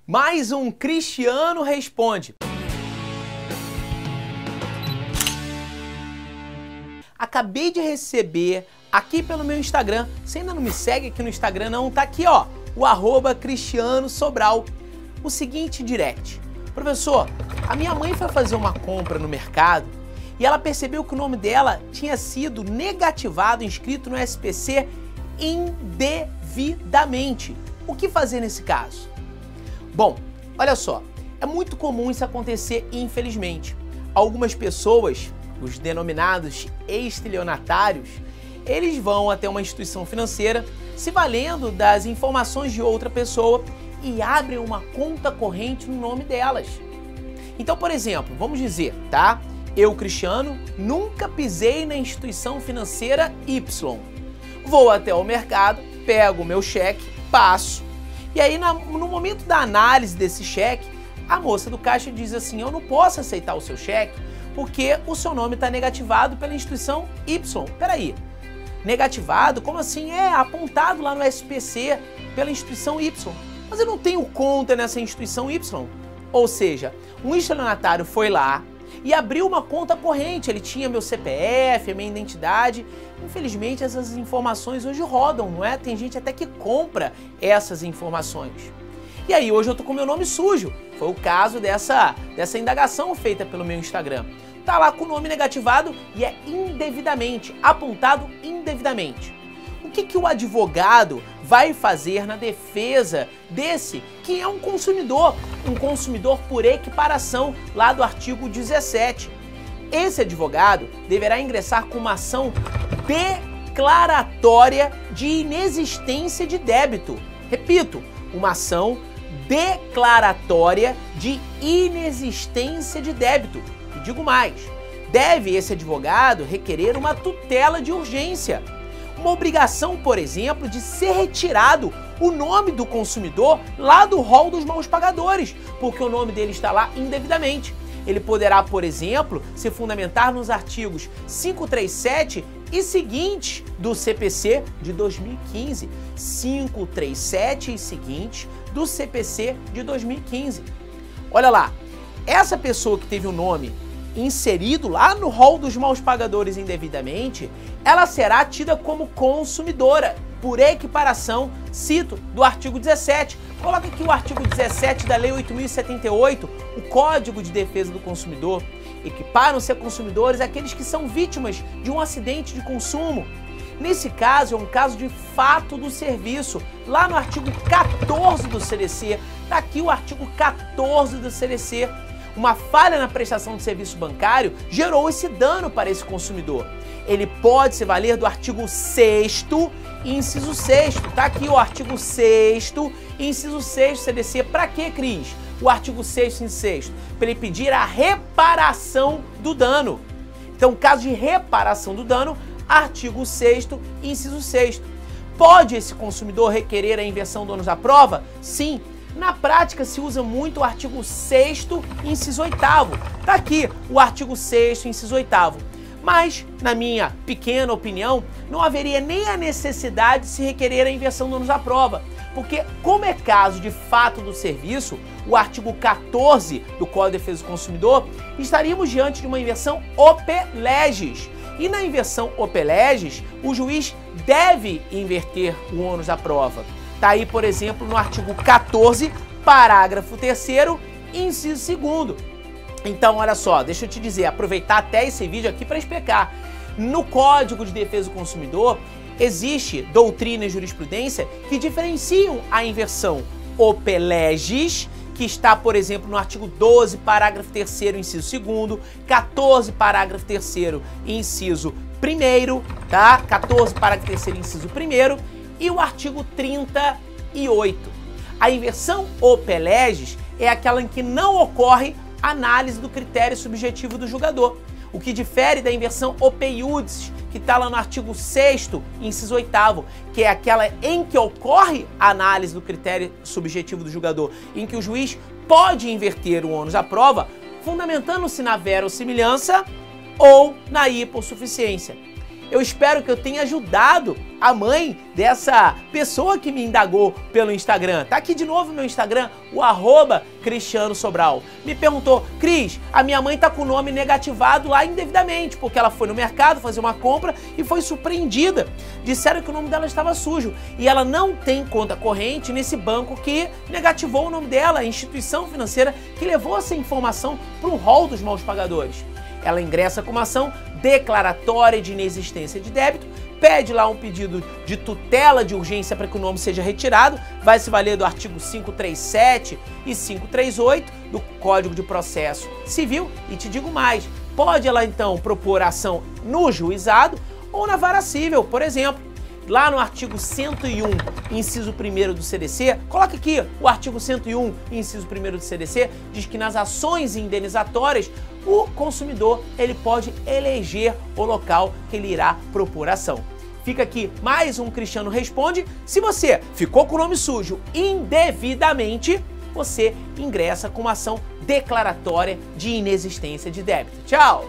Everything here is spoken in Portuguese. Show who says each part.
Speaker 1: Mais um Cristiano Responde. Acabei de receber aqui pelo meu Instagram, você ainda não me segue aqui no Instagram não, tá aqui ó, o @Cristiano Sobral, o seguinte direct. Professor, a minha mãe foi fazer uma compra no mercado e ela percebeu que o nome dela tinha sido negativado, inscrito no SPC indevidamente. O que fazer nesse caso? Bom, olha só, é muito comum isso acontecer, infelizmente. Algumas pessoas, os denominados estelionatários, eles vão até uma instituição financeira se valendo das informações de outra pessoa e abrem uma conta corrente no nome delas. Então, por exemplo, vamos dizer, tá? Eu, Cristiano, nunca pisei na instituição financeira Y. Vou até o mercado, pego o meu cheque, passo. E aí, no momento da análise desse cheque, a moça do caixa diz assim, eu não posso aceitar o seu cheque porque o seu nome está negativado pela instituição Y. Peraí, negativado? Como assim? É apontado lá no SPC pela instituição Y. Mas eu não tenho conta nessa instituição Y. Ou seja, um estelionatário foi lá e abriu uma conta corrente. Ele tinha meu CPF, a minha identidade. Infelizmente, essas informações hoje rodam, não é? Tem gente até que compra essas informações. E aí, hoje eu tô com meu nome sujo. Foi o caso dessa indagação feita pelo meu Instagram. Tá lá com o nome negativado e é indevidamente, apontado indevidamente. O que o advogado vai fazer na defesa desse que é um consumidor por equiparação lá do artigo 17? Esse advogado deverá ingressar com uma ação declaratória de inexistência de débito. Repito, uma ação declaratória de inexistência de débito. E digo mais, deve esse advogado requerer uma tutela de urgência. Uma obrigação, por exemplo, de ser retirado o nome do consumidor lá do rol dos maus pagadores, porque o nome dele está lá indevidamente. Ele poderá, por exemplo, se fundamentar nos artigos 537 e seguintes do CPC de 2015. 537 e seguintes do CPC de 2015. Olha lá, essa pessoa que teve o nome inserido lá no rol dos maus pagadores indevidamente, ela será tida como consumidora, por equiparação, cito, do artigo 17. Coloca aqui o artigo 17 da Lei 8.078, o Código de Defesa do Consumidor. Equiparam-se a consumidores aqueles que são vítimas de um acidente de consumo. Nesse caso, é um caso de fato do serviço, lá no artigo 14 do CDC. Está aqui o artigo 14 do CDC. Uma falha na prestação de serviço bancário gerou esse dano para esse consumidor. Ele pode se valer do artigo 6º, inciso 6º. Tá aqui o artigo 6º, inciso 6º CDC. Para quê, Cris? O artigo 6º, inciso 6º. Para ele pedir a reparação do dano. Então, caso de reparação do dano, artigo 6º, inciso 6º. Pode esse consumidor requerer a inversão do ônus da prova? Sim. Na prática, se usa muito o artigo 6º, inciso 8º. Tá aqui o artigo 6º, inciso 8º. Mas, na minha pequena opinião, não haveria nem a necessidade de se requerer a inversão do ônus da prova. Porque, como é caso de fato do serviço, o artigo 14 do Código de Defesa do Consumidor, estaríamos diante de uma inversão ope legis. E na inversão ope legis, o juiz deve inverter o ônus da prova. Está aí, por exemplo, no artigo 14, parágrafo 3º, inciso 2º. Então, olha só, deixa eu te dizer, aproveitar até esse vídeo aqui para explicar. No Código de Defesa do Consumidor, existe doutrina e jurisprudência que diferenciam a inversão ope legis, que está, por exemplo, no artigo 12, parágrafo 3º, inciso 2º, 14, parágrafo 3º, inciso 1º, tá? 14, parágrafo 3º, inciso 1º, e o artigo 38. A inversão ope legis é aquela em que não ocorre análise do critério subjetivo do julgador, o que difere da inversão ope iudice, que está lá no artigo 6º, inciso 8º, que é aquela em que ocorre a análise do critério subjetivo do julgador, em que o juiz pode inverter o ônus da prova, fundamentando-se na verossimilhança ou na hipossuficiência. Eu espero que eu tenha ajudado a mãe dessa pessoa que me indagou pelo Instagram. Tá aqui de novo meu Instagram, o @Cristiano Sobral. Me perguntou: Cris, a minha mãe tá com o nome negativado lá indevidamente, porque ela foi no mercado fazer uma compra e foi surpreendida. Disseram que o nome dela estava sujo e ela não tem conta corrente nesse banco que negativou o nome dela, a instituição financeira que levou essa informação para o rol dos maus pagadores. Ela ingressa com uma ação declaratória de inexistência de débito, pede lá um pedido de tutela de urgência para que o nome seja retirado, vai se valer do artigo 537 e 538 do Código de Processo Civil. E te digo mais, pode ela então propor ação no juizado ou na vara civil, por exemplo. Lá no artigo 101, inciso 1º do CDC, coloca aqui o artigo 101, inciso 1º do CDC, diz que nas ações indenizatórias, o consumidor ele pode eleger o local que ele irá propor ação. Fica aqui mais um Cristiano Responde. Se você ficou com o nome sujo indevidamente, você ingressa com uma ação declaratória de inexistência de débito. Tchau!